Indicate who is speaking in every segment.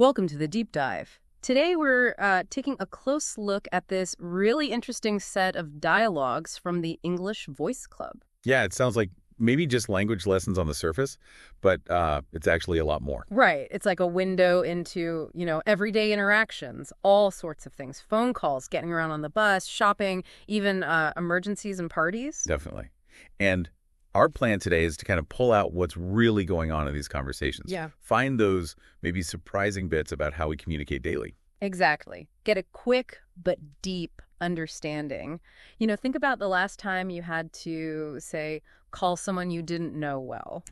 Speaker 1: Welcome to the deep dive. Today we're taking a close look at this really interesting set of dialogues from the English Voice Club.
Speaker 2: Yeah, it sounds like maybe just language lessons on the surface, but it's actually a lot more.
Speaker 1: Right. It's like a window into, everyday interactions, all sorts of things. Phone calls, getting around on the bus, shopping, even emergencies and parties.
Speaker 2: Definitely. And our plan today is to kind of pull out what's really going on in these conversations.
Speaker 1: Yeah.
Speaker 2: Find those maybe surprising bits about how we communicate daily.
Speaker 1: Exactly. Get a quick but deep understanding. Think about the last time you had to, say, call someone you didn't know well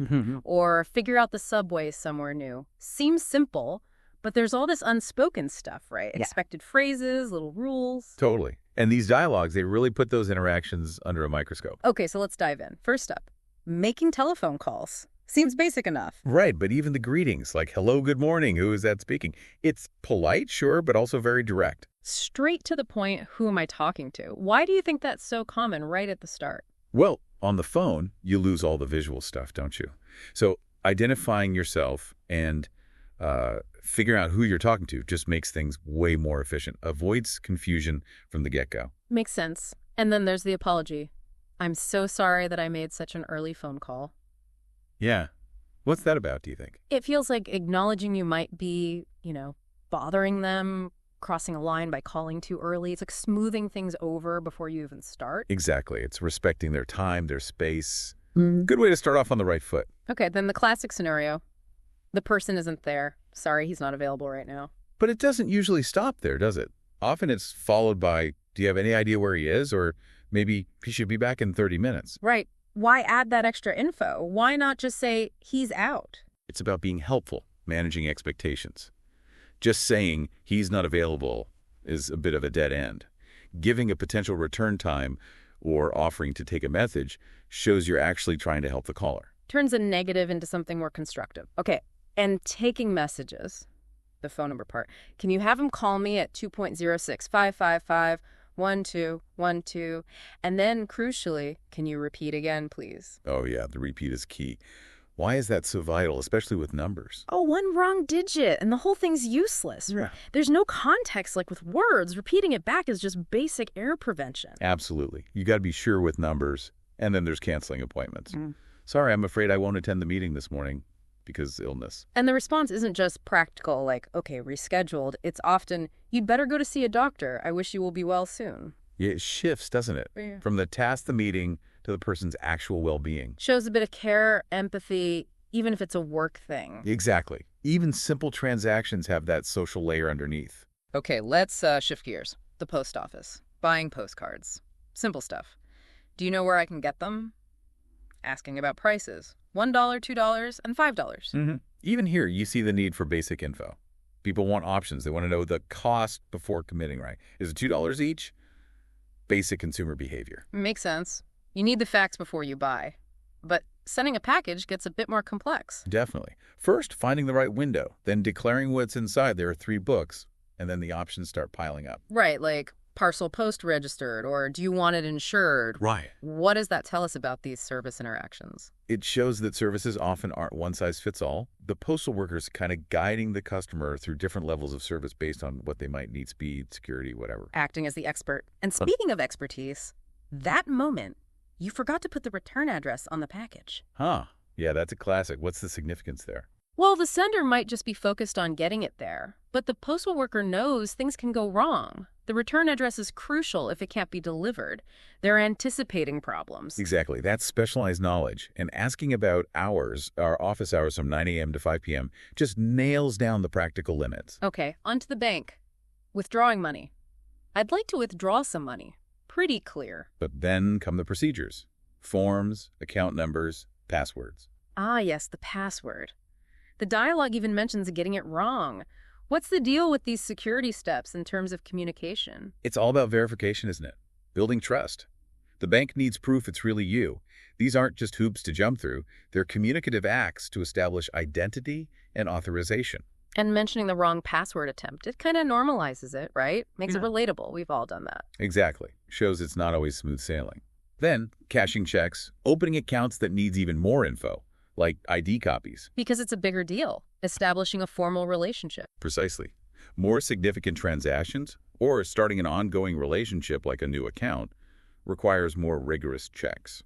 Speaker 1: or figure out the subway somewhere new. Seems simple, but there's all this unspoken stuff, right?
Speaker 3: Yeah.
Speaker 1: Expected phrases, little rules.
Speaker 2: Totally. And these dialogues, they really put those interactions under a microscope.
Speaker 1: Okay, so let's dive in. First up, making telephone calls. Seems basic enough.
Speaker 2: Right, but even the greetings, like hello, good morning, who is that speaking? It's polite, sure, but also very direct.
Speaker 1: Straight to the point, who am I talking to? Why do you think that's so common right at the start?
Speaker 2: Well, on the phone, you lose all the visual stuff, don't you? So identifying yourself and figuring out who you're talking to just makes things way more efficient. Avoids confusion from the get-go.
Speaker 1: Makes sense. And then there's the apology. I'm so sorry that I made such an early phone call.
Speaker 2: Yeah. What's that about, do you think?
Speaker 1: It feels like acknowledging you might be, bothering them, crossing a line by calling too early. It's like smoothing things over before you even start.
Speaker 2: Exactly. It's respecting their time, their space. Good way to start off on the right foot.
Speaker 1: Okay, then the classic scenario. The person isn't there. Sorry, he's not available right now.
Speaker 2: But it doesn't usually stop there, does it? Often it's followed by, do you have any idea where he is? Or maybe he should be back in 30 minutes.
Speaker 1: Right. Why add that extra info? Why not just say, he's out?
Speaker 2: It's about being helpful, managing expectations. Just saying he's not available is a bit of a dead end. Giving a potential return time or offering to take a message shows you're actually trying to help the caller.
Speaker 1: Turns a negative into something more constructive. Okay, and taking messages, the phone number part. Can you have him call me at 2.06-555-1212? And then, crucially, can you repeat again, please?
Speaker 2: Oh yeah, the repeat is key. Why is that so vital, especially with numbers?
Speaker 1: Oh, one wrong digit, and the whole thing's useless.
Speaker 2: Yeah.
Speaker 1: There's no context like with words. Repeating it back is just basic error prevention.
Speaker 2: Absolutely. You got to be sure with numbers, and then there's canceling appointments. Sorry, I'm afraid I won't attend the meeting this morning because illness.
Speaker 1: And the response isn't just practical, like, okay, rescheduled. It's often, you'd better go to see a doctor. I wish you will be well soon.
Speaker 2: Yeah, it shifts, doesn't it?
Speaker 1: Yeah.
Speaker 2: From the task, the meeting, to the person's actual well-being.
Speaker 1: Shows a bit of care, empathy, even if it's a work thing.
Speaker 2: Exactly. Even simple transactions have that social layer underneath.
Speaker 1: Okay, let's shift gears. The post office. Buying postcards. Simple stuff. Do you know where I can get them? Asking about prices. $1, $2, and $5.
Speaker 2: Even here, you see the need for basic info. People want options. They want to know the cost before committing, right? Is it $2 each? Basic consumer behavior.
Speaker 1: Makes sense. You need the facts before you buy. But sending a package gets a bit more complex.
Speaker 2: Definitely. First, finding the right window, then declaring what's inside. There are 3 books, and then the options start piling up.
Speaker 1: Right, like parcel post registered, or do you want it insured?
Speaker 2: Right.
Speaker 1: What does that tell us about these service interactions?
Speaker 2: It shows that services often aren't one-size-fits-all. The postal worker's kind of guiding the customer through different levels of service based on what they might need, speed, security, whatever.
Speaker 1: Acting as the expert. And speaking of expertise, that moment, you forgot to put the return address on the package.
Speaker 2: Huh. Yeah, that's a classic. What's the significance there?
Speaker 1: Well, the sender might just be focused on getting it there, but the postal worker knows things can go wrong. The return address is crucial if it can't be delivered. They're anticipating problems.
Speaker 2: Exactly. That's specialized knowledge. And asking about hours, our office hours from 9 a.m. to 5 p.m., just nails down the practical limits.
Speaker 1: Okay, on to the bank. Withdrawing money. I'd like to withdraw some money. Pretty clear.
Speaker 2: But then come the procedures. Forms, account numbers, passwords.
Speaker 1: Ah, yes, the password. The dialogue even mentions getting it wrong. What's the deal with these security steps in terms of communication?
Speaker 2: It's all about verification, isn't it? Building trust. The bank needs proof it's really you. These aren't just hoops to jump through. They're communicative acts to establish identity and authorization.
Speaker 1: And mentioning the wrong password attempt, it kind of normalizes it, right? Makes it relatable. We've all done that.
Speaker 2: Exactly. Shows it's not always smooth sailing. Then, cashing checks, opening accounts that needs even more info, like ID copies.
Speaker 1: Because it's a bigger deal. establishing a formal relationship.
Speaker 2: Precisely. More significant transactions, or starting an ongoing relationship like a new account, requires more rigorous checks.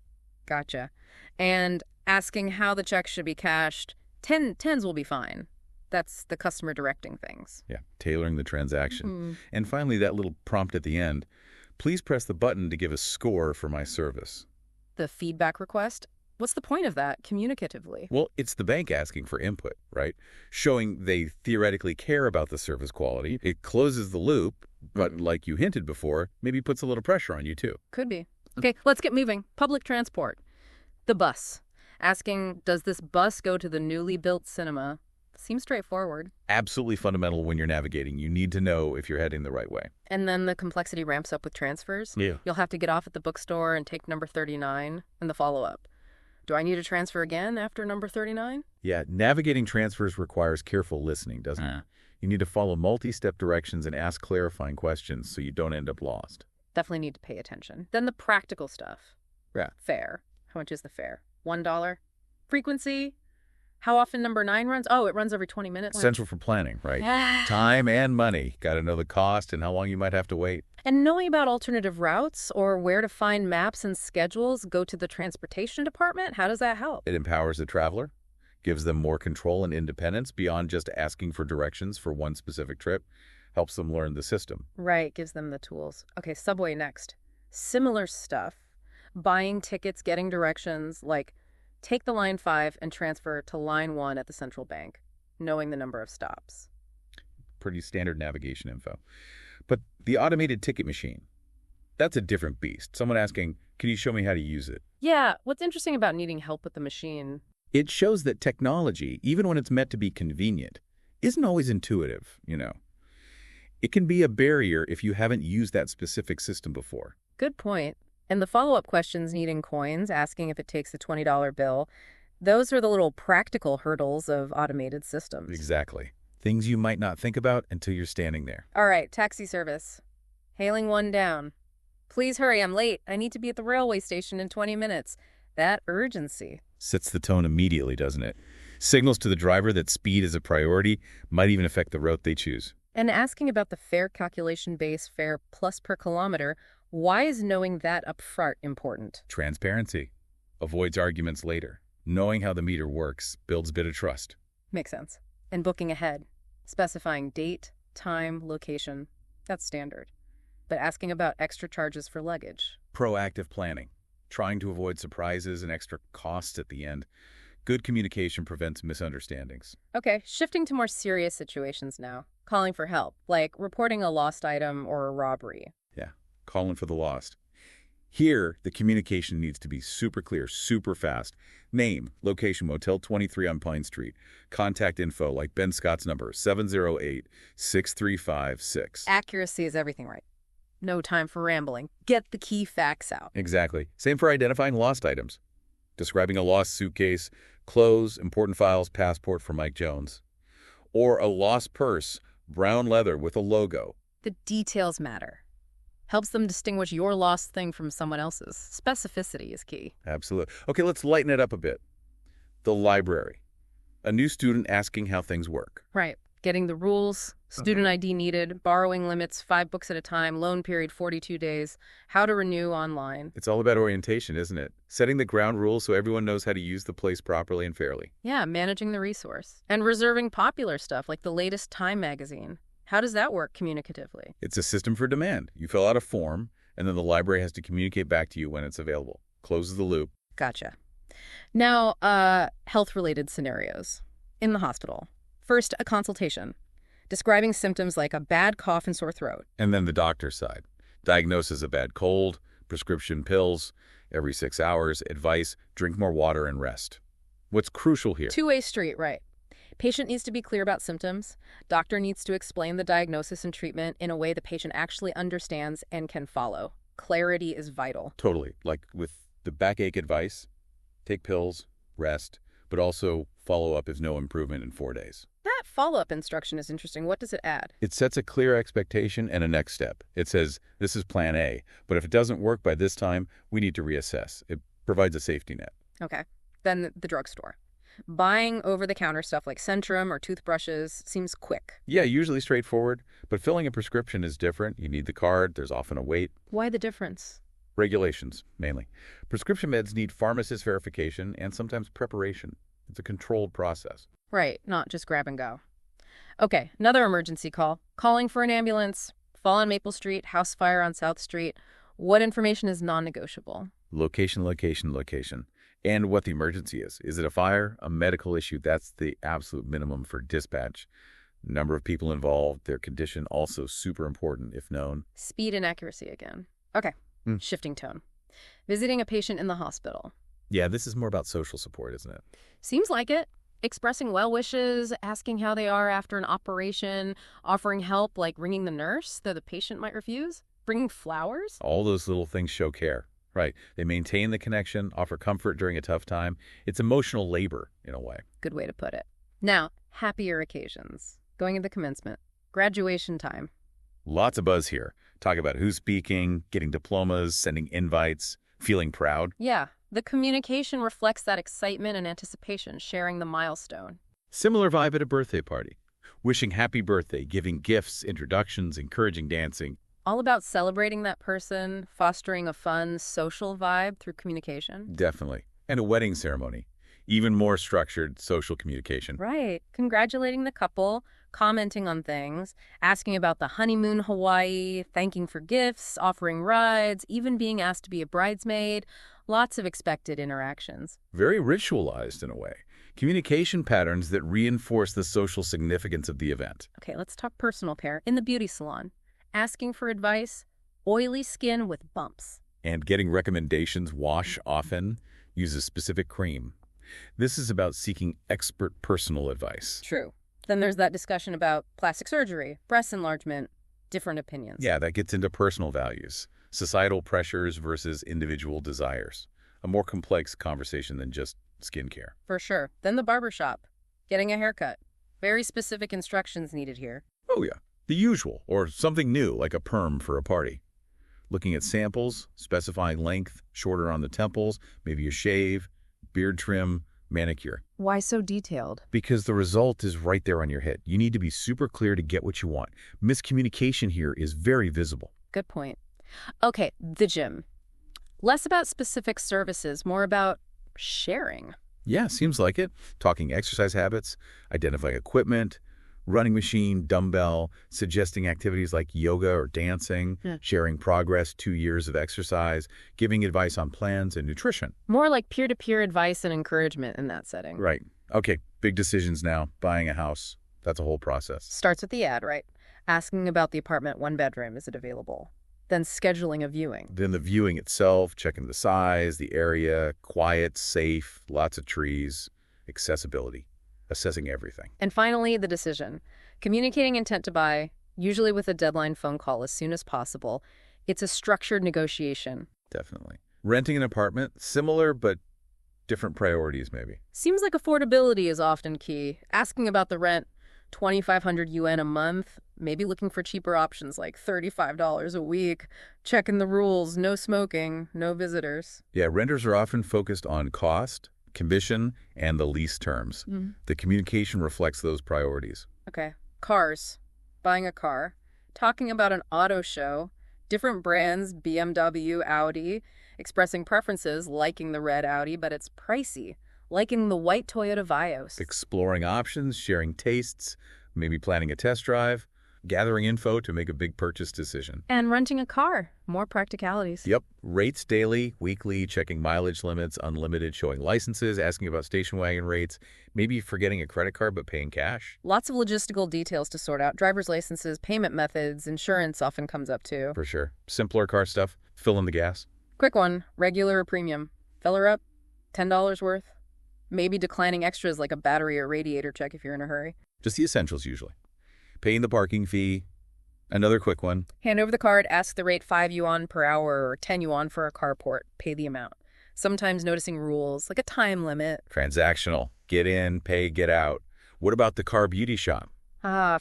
Speaker 1: Gotcha. And asking how the check should be cashed, tens will be fine. That's the customer directing things.
Speaker 2: Yeah, tailoring the transaction. And finally, that little prompt at the end, please press the button to give a score for my service.
Speaker 1: The feedback request? What's the point of that, communicatively?
Speaker 2: Well, it's the bank asking for input, right? Showing they theoretically care about the service quality. It closes the loop, but like you hinted before, maybe puts a little pressure on you too.
Speaker 1: Could be. Okay, let's get moving. Public transport. The bus. Asking, does this bus go to the newly built cinema? Seems straightforward.
Speaker 2: Absolutely fundamental when you're navigating. You need to know if you're heading the right way.
Speaker 1: And then the complexity ramps up with transfers.
Speaker 2: Yeah.
Speaker 1: You'll have to get off at the bookstore and take number 39 and the follow-up. Do I need to transfer again after number 39?
Speaker 2: Yeah, navigating transfers requires careful listening, doesn't it? You need to follow multi-step directions and ask clarifying questions so you don't end up lost.
Speaker 1: Definitely need to pay attention. Then the practical stuff.
Speaker 2: Yeah.
Speaker 1: Fare. How much is the fare? $1? Frequency? How often number 9 runs? Oh, it runs every 20 minutes.
Speaker 2: Essential for planning, right? Time and money. Got to know the cost and how long you might have to wait.
Speaker 1: And knowing about alternative routes or where to find maps and schedules, go to the transportation department. How does that help?
Speaker 2: It empowers the traveler, gives them more control and independence beyond just asking for directions for one specific trip, helps them learn the system.
Speaker 1: Right, gives them the tools. Okay, subway next. Similar stuff. Buying tickets, getting directions, like take the line 5 and transfer to line 1 at the central bank, knowing the number of stops.
Speaker 2: Pretty standard navigation info. But the automated ticket machine, that's a different beast. Someone asking, can you show me how to use it?
Speaker 1: Yeah, what's interesting about needing help with the machine?
Speaker 2: It shows that technology, even when it's meant to be convenient, isn't always intuitive, It can be a barrier if you haven't used that specific system before.
Speaker 1: Good point. And the follow-up questions needing coins, asking if it takes a $20 bill, those are the little practical hurdles of automated systems.
Speaker 2: Exactly. Things you might not think about until you're standing there.
Speaker 1: All right, taxi service. Hailing one down. Please hurry, I'm late. I need to be at the railway station in 20 minutes. That urgency.
Speaker 2: Sets the tone immediately, doesn't it? Signals to the driver that speed is a priority, might even affect the route they choose.
Speaker 1: And asking about the fare calculation base fare plus per kilometer, why is knowing that up front important?
Speaker 2: Transparency. Avoids arguments later. Knowing how the meter works builds a bit of trust.
Speaker 1: Makes sense. And booking ahead. Specifying date, time, location. That's standard. But asking about extra charges for luggage.
Speaker 2: Proactive planning. Trying to avoid surprises and extra costs at the end. Good communication prevents misunderstandings.
Speaker 1: Okay, shifting to more serious situations now. Calling for help, like reporting a lost item or a robbery.
Speaker 2: Yeah, calling for the lost. Here, the communication needs to be super clear, super fast. Name, location, Motel 23 on Pine Street. Contact info like Ben Scott's number, 708-6356.
Speaker 1: Accuracy is everything, right? No time for rambling. Get the key facts out.
Speaker 2: Exactly. Same for identifying lost items. Describing a lost suitcase, clothes, important files, passport for Mike Jones. Or a lost purse, brown leather with a logo.
Speaker 1: The details matter. Helps them distinguish your lost thing from someone else's. Specificity is key.
Speaker 2: Absolutely. Okay, let's lighten it up a bit. The library. A new student asking how things work.
Speaker 1: Right. Getting the rules, student ID needed, borrowing limits, 5 books at a time, loan period 42 days, how to renew online.
Speaker 2: It's all about orientation, isn't it? Setting the ground rules so everyone knows how to use the place properly and fairly.
Speaker 1: Yeah, managing the resource. And reserving popular stuff like the latest Time magazine. How does that work communicatively?
Speaker 2: It's a system for demand. You fill out a form, and then the library has to communicate back to you when it's available. Closes the loop.
Speaker 1: Gotcha. Now, health-related scenarios. In the hospital. First, a consultation. Describing symptoms like a bad cough and sore throat.
Speaker 2: And then the doctor's side. Diagnosis of bad cold, prescription pills, every 6 hours, advice, drink more water and rest. What's crucial here?
Speaker 1: Two-way street, right. Patient needs to be clear about symptoms. Doctor needs to explain the diagnosis and treatment in a way the patient actually understands and can follow. Clarity is vital.
Speaker 2: Totally. Like with the backache advice, take pills, rest, but also follow up if no improvement in 4 days.
Speaker 1: That follow-up instruction is interesting. What does it add?
Speaker 2: It sets a clear expectation and a next step. It says, this is plan A, but if it doesn't work by this time, we need to reassess. It provides a safety net.
Speaker 1: Okay. Then the drugstore. Buying over-the-counter stuff like Centrum or toothbrushes seems quick.
Speaker 2: Yeah, usually straightforward, but filling a prescription is different. You need the card, there's often a wait.
Speaker 1: Why the difference?
Speaker 2: Regulations, mainly. Prescription meds need pharmacist verification and sometimes preparation. It's a controlled process.
Speaker 1: Right, not just grab and go. Okay, another emergency call. Calling for an ambulance. Fall on Maple Street, house fire on South Street. What information is non-negotiable?
Speaker 2: Location, location, location. And what the emergency is. Is it a fire, a medical issue? That's the absolute minimum for dispatch. Number of people involved, their condition also super important if known.
Speaker 1: Speed and accuracy again. Okay, shifting tone. Visiting a patient in the hospital.
Speaker 2: Yeah, this is more about social support, isn't it?
Speaker 1: Seems like it. Expressing well wishes, asking how they are after an operation, offering help like ringing the nurse, though the patient might refuse, bringing flowers.
Speaker 2: All those little things show care. Right. They maintain the connection, offer comfort during a tough time. It's emotional labor, in a way.
Speaker 1: Good way to put it. Now, happier occasions. Going into commencement. Graduation time.
Speaker 2: Lots of buzz here. Talk about who's speaking, getting diplomas, sending invites, feeling proud.
Speaker 1: Yeah, the communication reflects that excitement and anticipation, sharing the milestone.
Speaker 2: Similar vibe at a birthday party. Wishing happy birthday, giving gifts, introductions, encouraging dancing.
Speaker 1: All about celebrating that person, fostering a fun, social vibe through communication.
Speaker 2: Definitely. And a wedding ceremony. Even more structured social communication.
Speaker 1: Right. Congratulating the couple, commenting on things, asking about the honeymoon Hawaii, thanking for gifts, offering rides, even being asked to be a bridesmaid. Lots of expected interactions.
Speaker 2: Very ritualized in a way. Communication patterns that reinforce the social significance of the event.
Speaker 1: Okay, let's talk personal care. In the beauty salon, asking for advice, oily skin with bumps.
Speaker 2: And getting recommendations, wash often, use a specific cream. This is about seeking expert personal advice.
Speaker 1: True. Then there's that discussion about plastic surgery, breast enlargement, different opinions.
Speaker 2: Yeah, that gets into personal values, societal pressures versus individual desires. A more complex conversation than just skincare.
Speaker 1: For sure. Then the barbershop, getting a haircut. Very specific instructions needed here.
Speaker 2: Oh yeah, the usual, or something new like a perm for a party. Looking at samples, specifying length, shorter on the temples, maybe a shave, beard trim, manicure.
Speaker 1: Why so detailed?
Speaker 2: Because the result is right there on your head. You need to be super clear to get what you want. Miscommunication here is very visible.
Speaker 1: Good point. Okay, the gym. Less about specific services, more about sharing.
Speaker 2: Yeah, seems like it. Talking exercise habits, identifying equipment, running machine, dumbbell, suggesting activities like yoga or dancing, sharing progress, 2 years of exercise, giving advice on plans and nutrition.
Speaker 1: More like peer-to-peer advice and encouragement in that setting.
Speaker 2: Right. Okay, big decisions now. Buying a house. That's a whole process.
Speaker 1: Starts with the ad, right? Asking about the apartment, 1 bedroom, is it available? Then scheduling a viewing.
Speaker 2: Then the viewing itself, checking the size, the area, quiet, safe, lots of trees, accessibility. Assessing everything.
Speaker 1: And finally, the decision. Communicating intent to buy, usually with a deadline phone call as soon as possible. It's a structured negotiation.
Speaker 2: Definitely. Renting an apartment, similar but different priorities maybe.
Speaker 1: Seems like affordability is often key. Asking about the rent, 2,500 UN a month, maybe looking for cheaper options like $35 a week, checking the rules, no smoking, no visitors.
Speaker 2: Yeah, renters are often focused on cost, commission, and the lease terms. The communication reflects those priorities.
Speaker 1: Okay. Cars. Buying a car. Talking about an auto show. Different brands, BMW, Audi. Expressing preferences, liking the red Audi, but it's pricey. Liking the white Toyota Vios.
Speaker 2: Exploring options, sharing tastes, maybe planning a test drive, gathering info to make a big purchase decision.
Speaker 1: And renting a car. More practicalities.
Speaker 2: Yep. Rates daily, weekly, checking mileage limits, unlimited, showing licenses, asking about station wagon rates, maybe forgetting a credit card but paying cash.
Speaker 1: Lots of logistical details to sort out. Driver's licenses, payment methods, insurance often comes up too.
Speaker 2: For sure. Simpler car stuff. Fill in the gas.
Speaker 1: Quick one. Regular or premium. Fill her up. $10 worth. Maybe declining extras like a battery or radiator check if you're in a hurry.
Speaker 2: Just the essentials usually. Paying the parking fee. Another quick one.
Speaker 1: Hand over the card, ask the rate 5 yuan per hour or 10 yuan for a carport. Pay the amount. Sometimes noticing rules, like a time limit.
Speaker 2: Transactional. Get in, pay, get out. What about the car beauty shop?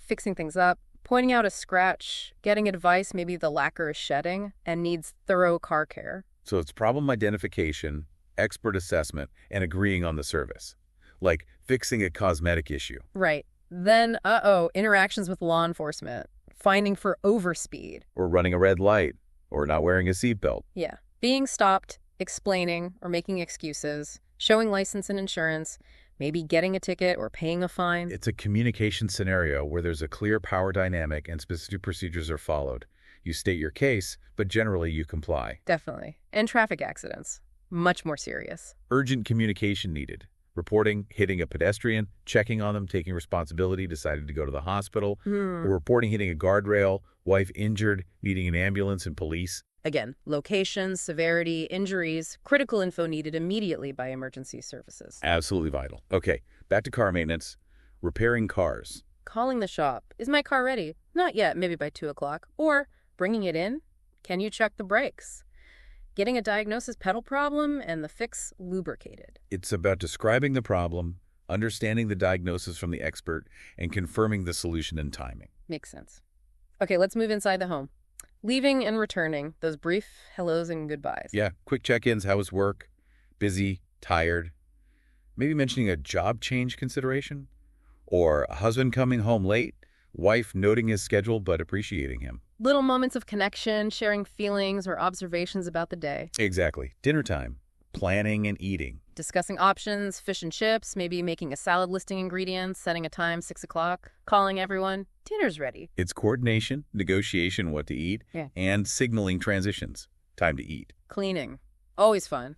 Speaker 1: Fixing things up. Pointing out a scratch. Getting advice, maybe the lacquer is shedding and needs thorough car care.
Speaker 2: So it's problem identification, expert assessment, and agreeing on the service. like fixing a cosmetic issue.
Speaker 1: Right. Then, interactions with law enforcement, finding for overspeed.
Speaker 2: Or running a red light, or not wearing a seatbelt.
Speaker 1: Yeah. Being stopped, explaining, or making excuses, showing license and insurance, maybe getting a ticket or paying a fine.
Speaker 2: It's a communication scenario where there's a clear power dynamic and specific procedures are followed. You state your case, but generally you comply.
Speaker 1: Definitely. And traffic accidents. Much more serious.
Speaker 2: Urgent communication needed. Reporting, hitting a pedestrian, checking on them, taking responsibility, deciding to go to the hospital, or reporting hitting a guardrail, wife injured, needing an ambulance and police.
Speaker 1: Again, location, severity, injuries, critical info needed immediately by emergency services.
Speaker 2: Absolutely vital. Okay, back to car maintenance. Repairing cars.
Speaker 1: Calling the shop. Is my car ready? Not yet, maybe by 2 o'clock. Or bringing it in. Can you check the brakes? Getting a diagnosis pedal problem and the fix lubricated.
Speaker 2: It's about describing the problem, understanding the diagnosis from the expert, and confirming the solution and timing.
Speaker 1: Makes sense. Okay, let's move inside the home. Leaving and returning, those brief hellos and goodbyes.
Speaker 2: Yeah, quick check-ins, how was work? Busy, tired. Maybe mentioning a job change consideration? Or a husband coming home late, wife noting his schedule but appreciating him.
Speaker 1: Little moments of connection, sharing feelings or observations about the day.
Speaker 2: Exactly. Dinner time, planning and eating.
Speaker 1: Discussing options, fish and chips, maybe making a salad listing ingredients, setting a time, 6 o'clock, calling everyone, dinner's ready.
Speaker 2: It's coordination, negotiation what to eat, and signaling transitions. Time to eat.
Speaker 1: Cleaning. Always fun.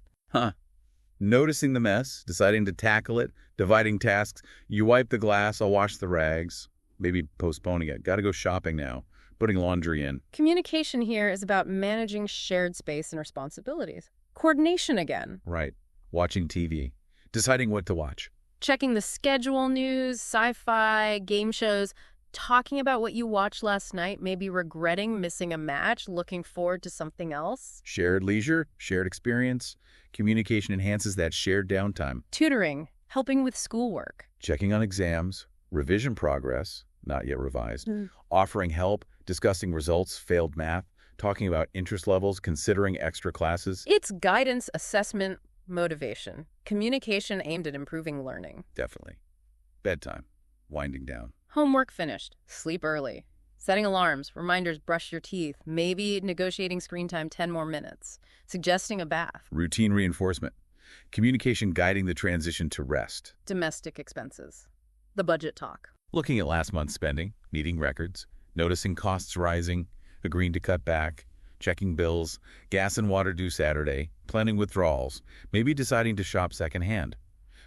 Speaker 2: Noticing the mess, deciding to tackle it, dividing tasks. You wipe the glass, I'll wash the rags. Maybe postponing it. Got to go shopping now. Putting laundry in.
Speaker 1: Communication here is about managing shared space and responsibilities. Coordination again.
Speaker 2: Right. Watching TV. Deciding what to watch.
Speaker 1: Checking the schedule, news, sci-fi, game shows. Talking about what you watched last night, maybe regretting missing a match, looking forward to something else.
Speaker 2: Shared leisure, shared experience. Communication enhances that shared downtime.
Speaker 1: Tutoring. Helping with schoolwork.
Speaker 2: Checking on exams. Revision progress. Not yet revised. Offering help. Discussing results, failed math, talking about interest levels, considering extra classes.
Speaker 1: It's guidance, assessment, motivation. Communication aimed at improving learning.
Speaker 2: Definitely. Bedtime. Winding down.
Speaker 1: Homework finished. Sleep early. Setting alarms, reminders, brush your teeth. Maybe negotiating screen time 10 more minutes. Suggesting a bath.
Speaker 2: Routine reinforcement. Communication guiding the transition to rest.
Speaker 1: Domestic expenses. The budget talk.
Speaker 2: Looking at last month's spending, needing records. Noticing costs rising, agreeing to cut back, checking bills, gas and water due Saturday, planning withdrawals, maybe deciding to shop secondhand.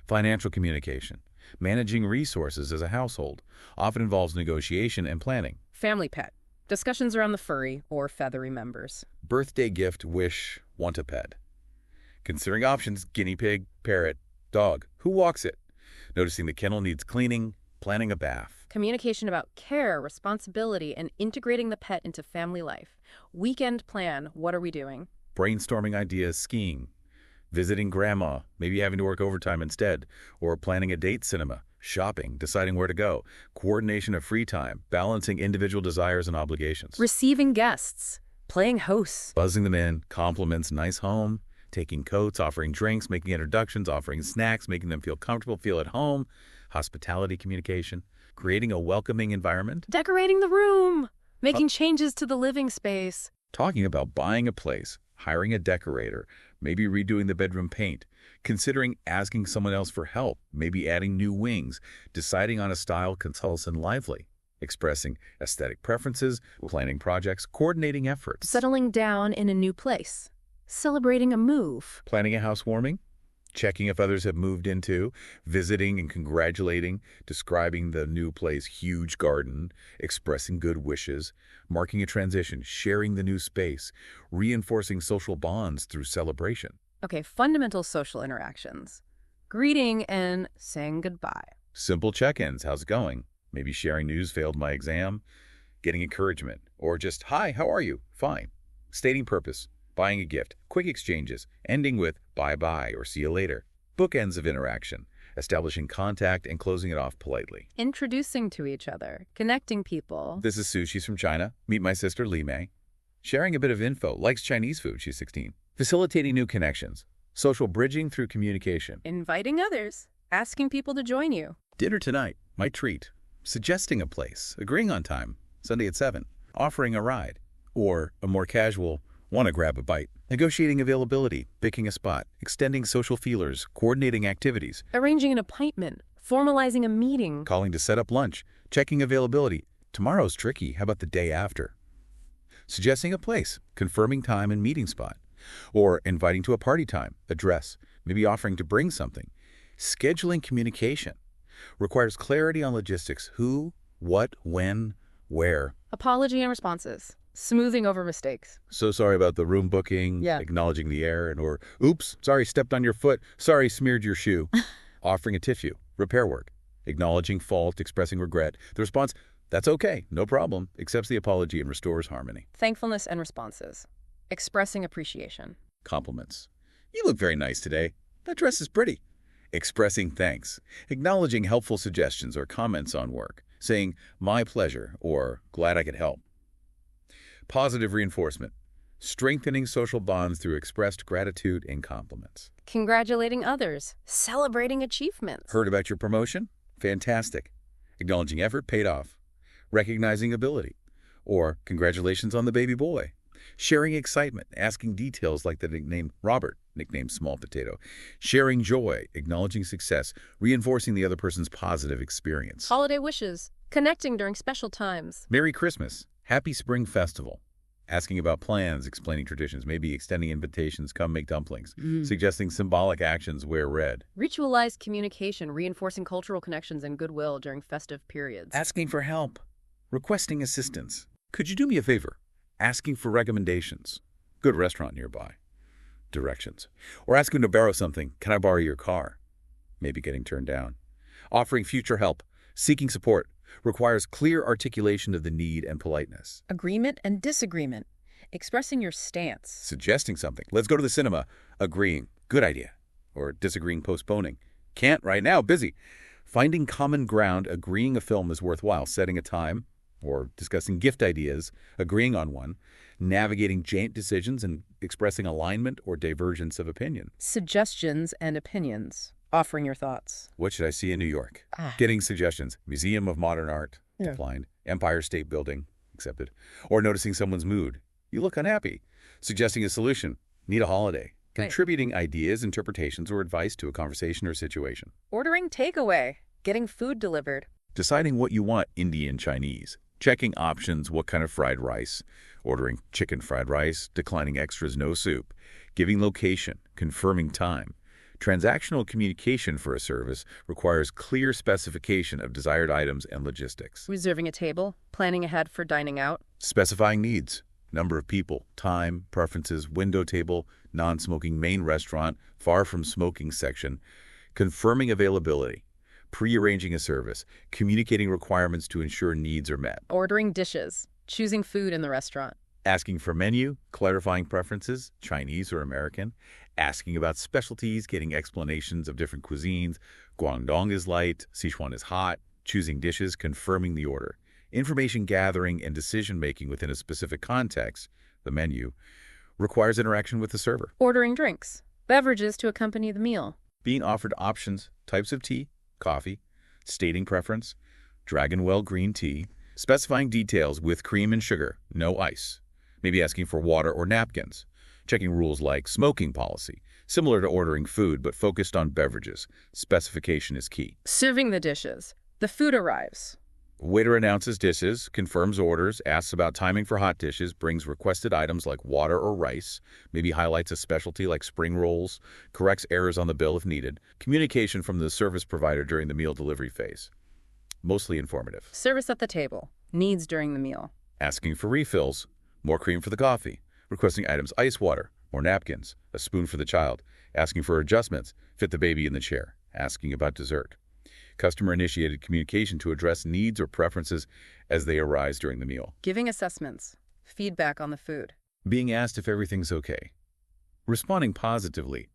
Speaker 2: Financial communication, managing resources as a household, often involves negotiation and planning.
Speaker 1: Family pet. Discussions around the furry or feathery members.
Speaker 2: Birthday gift, wish, want a pet. Considering options, guinea pig, parrot, dog. Who walks it? Noticing the kennel needs cleaning, planning a bath.
Speaker 1: Communication about care, responsibility, and integrating the pet into family life. Weekend plan, what are we doing?
Speaker 2: Brainstorming ideas, skiing, visiting grandma, maybe having to work overtime instead, or planning a date cinema, shopping, deciding where to go, coordination of free time, balancing individual desires and obligations.
Speaker 1: Receiving guests, playing hosts.
Speaker 2: Buzzing them in, compliments, nice home, taking coats, offering drinks, making introductions, offering snacks, making them feel comfortable, feel at home, hospitality communication. Creating a welcoming environment.
Speaker 1: Decorating the room. Making changes to the living space.
Speaker 2: Talking about buying a place, hiring a decorator, maybe redoing the bedroom paint. Considering asking someone else for help, maybe adding new wings. Deciding on a style consults and lively. Expressing aesthetic preferences, planning projects, coordinating efforts.
Speaker 1: Settling down in a new place. Celebrating a move.
Speaker 2: Planning a housewarming. Checking if others have moved into, visiting and congratulating, describing the new place, huge garden, expressing good wishes, marking a transition, sharing the new space, reinforcing social bonds through celebration.
Speaker 1: Okay, fundamental social interactions. Greeting and saying goodbye.
Speaker 2: Simple check-ins, how's it going? Maybe sharing news, failed my exam, getting encouragement, or just, hi, how are you? Fine. Stating purpose. Buying a gift, quick exchanges, ending with bye-bye or see you later. Bookends of interaction, establishing contact and closing it off politely.
Speaker 1: Introducing to each other, connecting people.
Speaker 2: This is Sue, she's from China. Meet my sister, Li Mei. Sharing a bit of info, likes Chinese food, she's 16. Facilitating new connections, social bridging through communication.
Speaker 1: Inviting others. Asking people to join you.
Speaker 2: Dinner tonight, my treat. Suggesting a place, agreeing on time, Sunday at 7, offering a ride. Or a more casual, want to grab a bite. Negotiating availability, picking a spot, extending social feelers, coordinating activities.
Speaker 1: Arranging an appointment. Formalizing a meeting.
Speaker 2: Calling to set up lunch, checking availability. Tomorrow's tricky, how about the day after? Suggesting a place, confirming time and meeting spot. Or inviting to a party time, address, maybe offering to bring something. Scheduling communication. Requires clarity on logistics, who, what, when, where.
Speaker 1: Apology and responses. Smoothing over mistakes.
Speaker 2: So sorry about the room booking, acknowledging the error, or oops, sorry, stepped on your foot, sorry, smeared your shoe. Offering a tissue, repair work. Acknowledging fault, expressing regret. The response, that's okay, no problem, accepts the apology and restores harmony.
Speaker 1: Thankfulness and responses. Expressing appreciation.
Speaker 2: Compliments. You look very nice today. That dress is pretty. Expressing thanks. Acknowledging helpful suggestions or comments on work. Saying, my pleasure, or glad I could help. Positive reinforcement. Strengthening social bonds through expressed gratitude and compliments.
Speaker 1: Congratulating others. Celebrating achievements.
Speaker 2: Heard about your promotion? Fantastic. Acknowledging effort paid off. Recognizing ability. Or congratulations on the baby boy. Sharing excitement, asking details like the nickname Robert, nickname Small Potato. Sharing joy, acknowledging success, reinforcing the other person's positive experience.
Speaker 1: Holiday wishes. Connecting during special times.
Speaker 2: Merry Christmas. Happy Spring Festival. Asking about plans, explaining traditions, maybe extending invitations, come make dumplings. Suggesting symbolic actions, wear red.
Speaker 1: Ritualized communication, reinforcing cultural connections and goodwill during festive periods.
Speaker 2: Asking for help. Requesting assistance. Could you do me a favor? Asking for recommendations. Good restaurant nearby. Directions. Or asking to borrow something. Can I borrow your car? Maybe getting turned down. Offering future help. Seeking support. Requires clear articulation of the need and politeness.
Speaker 1: Agreement and disagreement. Expressing your stance.
Speaker 2: Suggesting something. Let's go to the cinema. Agreeing. Good idea. Or disagreeing, postponing. Can't right now, busy. Finding common ground, agreeing a film is worthwhile. Setting a time. Or discussing gift ideas, agreeing on one. Navigating joint decisions and expressing alignment or divergence of opinion.
Speaker 1: Suggestions and opinions. Offering your thoughts.
Speaker 2: What should I see in New York? Getting suggestions. Museum of Modern Art. Declined. Empire State Building. Accepted. Or noticing someone's mood. You look unhappy. Suggesting a solution. Need a holiday. Contributing ideas, interpretations, or advice to a conversation or situation.
Speaker 1: Ordering takeaway. Getting food delivered.
Speaker 2: Deciding what you want, Indian, Chinese. Checking options, what kind of fried rice. Ordering chicken fried rice. Declining extras, no soup. Giving location. Confirming time. Transactional communication for a service requires clear specification of desired items and logistics.
Speaker 1: Reserving a table. Planning ahead for dining out.
Speaker 2: Specifying needs. Number of people, time, preferences, window table, non-smoking main restaurant, far from smoking section. Confirming availability. Pre-arranging a service. Communicating requirements to ensure needs are met.
Speaker 1: Ordering dishes. Choosing food in the restaurant.
Speaker 2: Asking for menu, clarifying preferences, Chinese or American. Asking about specialties, getting explanations of different cuisines. Guangdong is light, Sichuan is hot. Choosing dishes, confirming the order. Information gathering and decision-making within a specific context, the menu, requires interaction with the server.
Speaker 1: Ordering drinks. Beverages to accompany the meal.
Speaker 2: Being offered options, types of tea, coffee, stating preference, Dragonwell green tea, specifying details with cream and sugar, no ice. Maybe asking for water or napkins. Checking rules like smoking policy, similar to ordering food but focused on beverages. Specification is key.
Speaker 1: Serving the dishes. The food arrives.
Speaker 2: Waiter announces dishes, confirms orders, asks about timing for hot dishes, brings requested items like water or rice, maybe highlights a specialty like spring rolls, corrects errors on the bill if needed. Communication from the service provider during the meal delivery phase. Mostly informative.
Speaker 1: Service at the table. Needs during the meal.
Speaker 2: Asking for refills, more cream for the coffee. Requesting items ice water, more napkins, a spoon for the child. Asking for adjustments, fit the baby in the chair. Asking about dessert. Customer-initiated communication to address needs or preferences as they arise during the meal.
Speaker 1: Giving assessments. Feedback on the food.
Speaker 2: Being asked if everything's okay. Responding positively.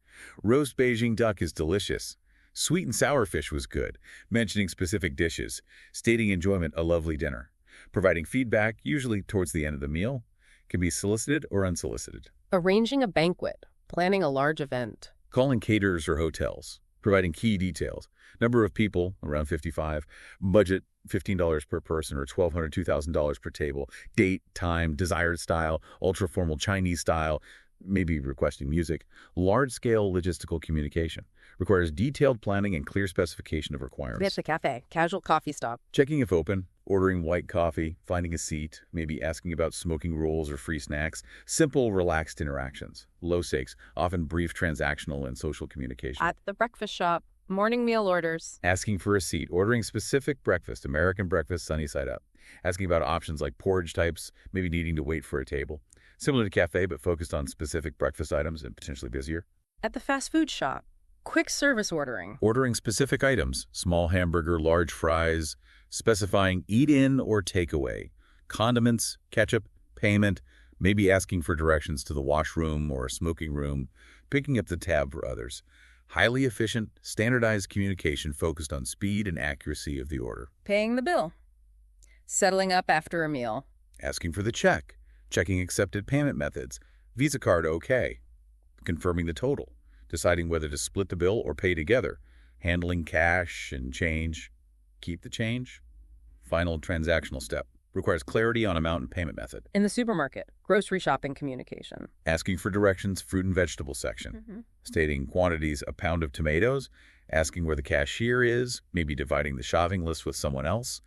Speaker 2: Roast Beijing duck is delicious. Sweet and sour fish was good. Mentioning specific dishes. Stating enjoyment, a lovely dinner. Providing feedback, usually towards the end of the meal. Can be solicited or unsolicited.
Speaker 1: Arranging a banquet. Planning a large event.
Speaker 2: Calling caterers or hotels. providing key details. Number of people, around 55. Budget, $15 per person or $1,200, $2,000 per table. Date, time, desired style, ultra-formal Chinese style, maybe requesting music. Large-scale logistical communication. Requires detailed planning and clear specification of requirements.
Speaker 1: It's a cafe, casual coffee stop.
Speaker 2: Checking if open, ordering white coffee, finding a seat, maybe asking about smoking rules or free snacks. Simple, relaxed interactions. Low stakes, often brief transactional and social communication.
Speaker 1: At the breakfast shop, morning meal orders.
Speaker 2: Asking for a seat, ordering specific breakfast, American breakfast, sunny side up. Asking about options like porridge types, maybe needing to wait for a table. Similar to cafe, but focused on specific breakfast items and potentially busier.
Speaker 1: At the fast food shop, quick service ordering.
Speaker 2: Ordering specific items, small hamburger, large fries, specifying eat-in or takeaway. Condiments, ketchup, payment, maybe asking for directions to the washroom or a smoking room, picking up the tab for others. Highly efficient, standardized communication focused on speed and accuracy of the order.
Speaker 1: Paying the bill. Settling up after a meal.
Speaker 2: Asking for the check, checking accepted payment methods, Visa card okay. Confirming the total, deciding whether to split the bill or pay together, handling cash and change. Keep the change. Final transactional step. Requires clarity on amount and payment method.
Speaker 1: In the supermarket, grocery shopping communication.
Speaker 2: Asking for directions, fruit and vegetable section. Stating quantities, a pound of tomatoes. Asking where the cashier is, maybe dividing the shopping list with someone else.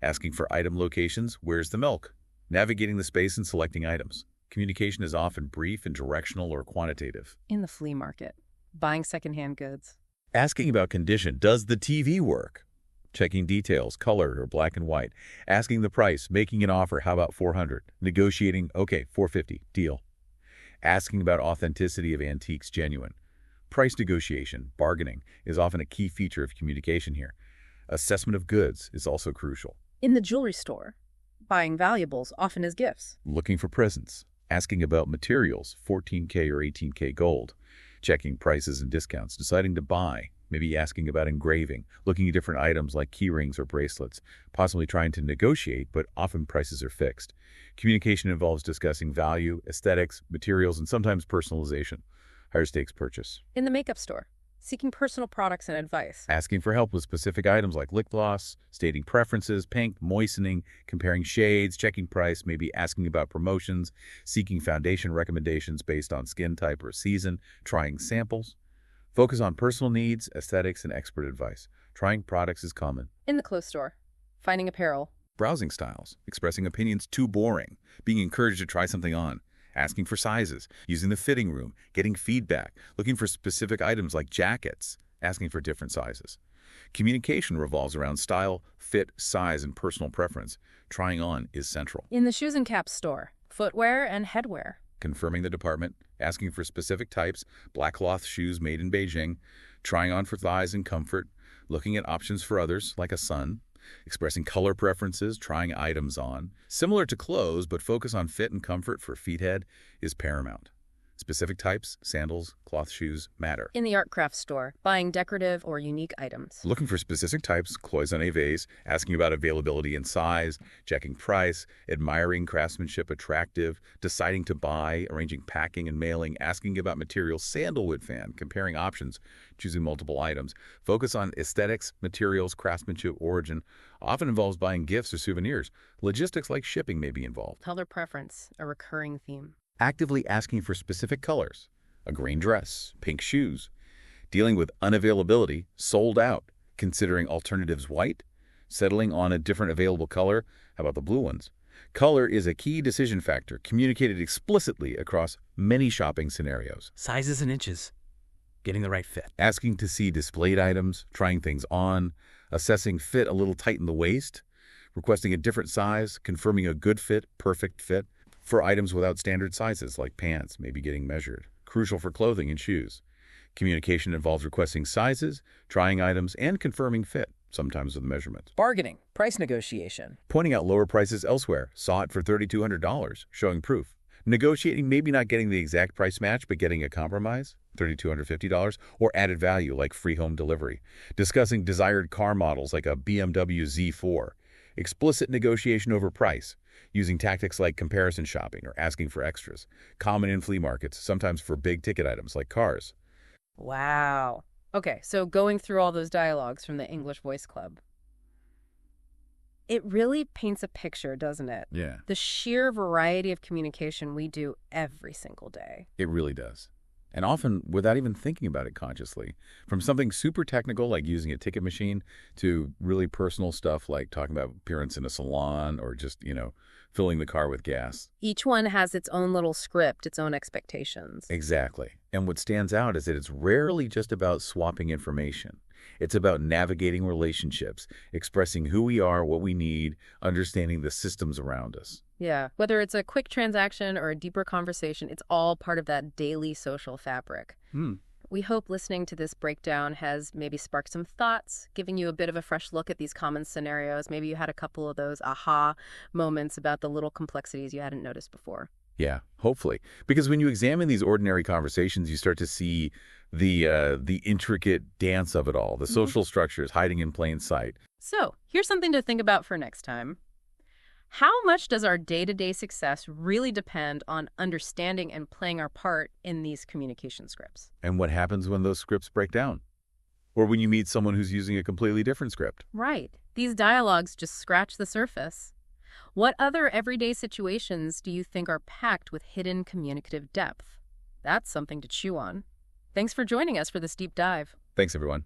Speaker 2: Asking for item locations, where's the milk? Navigating the space and selecting items. Communication is often brief and directional or quantitative.
Speaker 1: In the flea market, buying secondhand goods.
Speaker 2: Asking about condition, does the TV work? Checking details, color or black and white. Asking the price, making an offer, how about $400? Negotiating, okay, $450, deal. Asking about authenticity of antiques, genuine. Price negotiation, bargaining, is often a key feature of communication here. Assessment of goods is also crucial.
Speaker 1: In the jewelry store, buying valuables, often as gifts.
Speaker 2: Looking for presents. Asking about materials, 14K or 18K gold. Checking prices and discounts, deciding to buy. Maybe asking about engraving, looking at different items like key rings or bracelets, possibly trying to negotiate, but often prices are fixed. Communication involves discussing value, aesthetics, materials, and sometimes personalization. Higher stakes purchase.
Speaker 1: In the makeup store, seeking personal products and advice.
Speaker 2: Asking for help with specific items like lip gloss, stating preferences, pink, moistening, comparing shades, checking price, maybe asking about promotions, seeking foundation recommendations based on skin type or season, trying samples. Focus on personal needs, aesthetics, and expert advice. Trying products is common.
Speaker 1: In the clothes store, finding apparel.
Speaker 2: Browsing styles, expressing opinions too boring, being encouraged to try something on, asking for sizes, using the fitting room, getting feedback, looking for specific items like jackets, asking for different sizes. Communication revolves around style, fit, size, and personal preference. Trying on is central.
Speaker 1: In the shoes and caps store, footwear and headwear.
Speaker 2: Confirming the department, asking for specific types, black cloth shoes made in Beijing, trying on for thighs and comfort, looking at options for others, like a son, expressing color preferences, trying items on. Similar to clothes, but focus on fit and comfort for feethead is paramount. Specific types, sandals, cloth shoes matter.
Speaker 1: In the art craft store, buying decorative or unique items.
Speaker 2: Looking for specific types, cloisonné vase, asking about availability and size, checking price, admiring craftsmanship attractive, deciding to buy, arranging packing and mailing, asking about materials, sandalwood fan, comparing options, choosing multiple items. Focus on aesthetics, materials, craftsmanship, origin. Often involves buying gifts or souvenirs. Logistics like shipping may be involved.
Speaker 1: Color preference, a recurring theme.
Speaker 2: Actively asking for specific colors, a green dress, pink shoes, dealing with unavailability, sold out, considering alternatives white, settling on a different available color, how about the blue ones? Color is a key decision factor, communicated explicitly across many shopping scenarios.
Speaker 3: Sizes and inches, getting the right fit.
Speaker 2: Asking to see displayed items, trying things on, assessing fit a little tight in the waist, requesting a different size, confirming a good fit, perfect fit. For items without standard sizes like pants, maybe getting measured. Crucial for clothing and shoes. Communication involves requesting sizes, trying items, and confirming fit, sometimes with measurements.
Speaker 3: Bargaining, price negotiation.
Speaker 2: Pointing out lower prices elsewhere. Saw it for $3,200, showing proof. Negotiating, maybe not getting the exact price match, but getting a compromise, $3,250, or added value like free home delivery. Discussing desired car models like a BMW Z4. Explicit negotiation over price, using tactics like comparison shopping or asking for extras. Common in flea markets, sometimes for big-ticket items like cars.
Speaker 1: Wow. Okay, so going through all those dialogues from the English Voice Club, it really paints a picture, doesn't it?
Speaker 2: Yeah,
Speaker 1: The sheer variety of communication we do every single day.
Speaker 2: it really does. And often without even thinking about it consciously. From something super technical like using a ticket machine to really personal stuff like talking about appearance in a salon or just, filling the car with gas.
Speaker 1: Each one has its own little script, its own expectations.
Speaker 2: Exactly. And what stands out is that it's rarely just about swapping information. It's about navigating relationships, expressing who we are, what we need, understanding the systems around us.
Speaker 1: Yeah, whether it's a quick transaction or a deeper conversation, it's all part of that daily social fabric.
Speaker 2: Hmm.
Speaker 1: We hope listening to this breakdown has maybe sparked some thoughts, giving you a bit of a fresh look at these common scenarios. Maybe you had a couple of those aha moments about the little complexities you hadn't noticed before.
Speaker 2: Yeah, hopefully. Because when you examine these ordinary conversations, you start to see the intricate dance of it all, the social structures hiding in plain sight.
Speaker 1: So, here's something to think about for next time. How much does our day-to-day success really depend on understanding and playing our part in these communication scripts?
Speaker 2: And what happens when those scripts break down? Or when you meet someone who's using a completely different script?
Speaker 1: Right. These dialogues just scratch the surface. What other everyday situations do you think are packed with hidden communicative depth? That's something to chew on. Thanks for joining us for this deep dive.
Speaker 2: Thanks, everyone.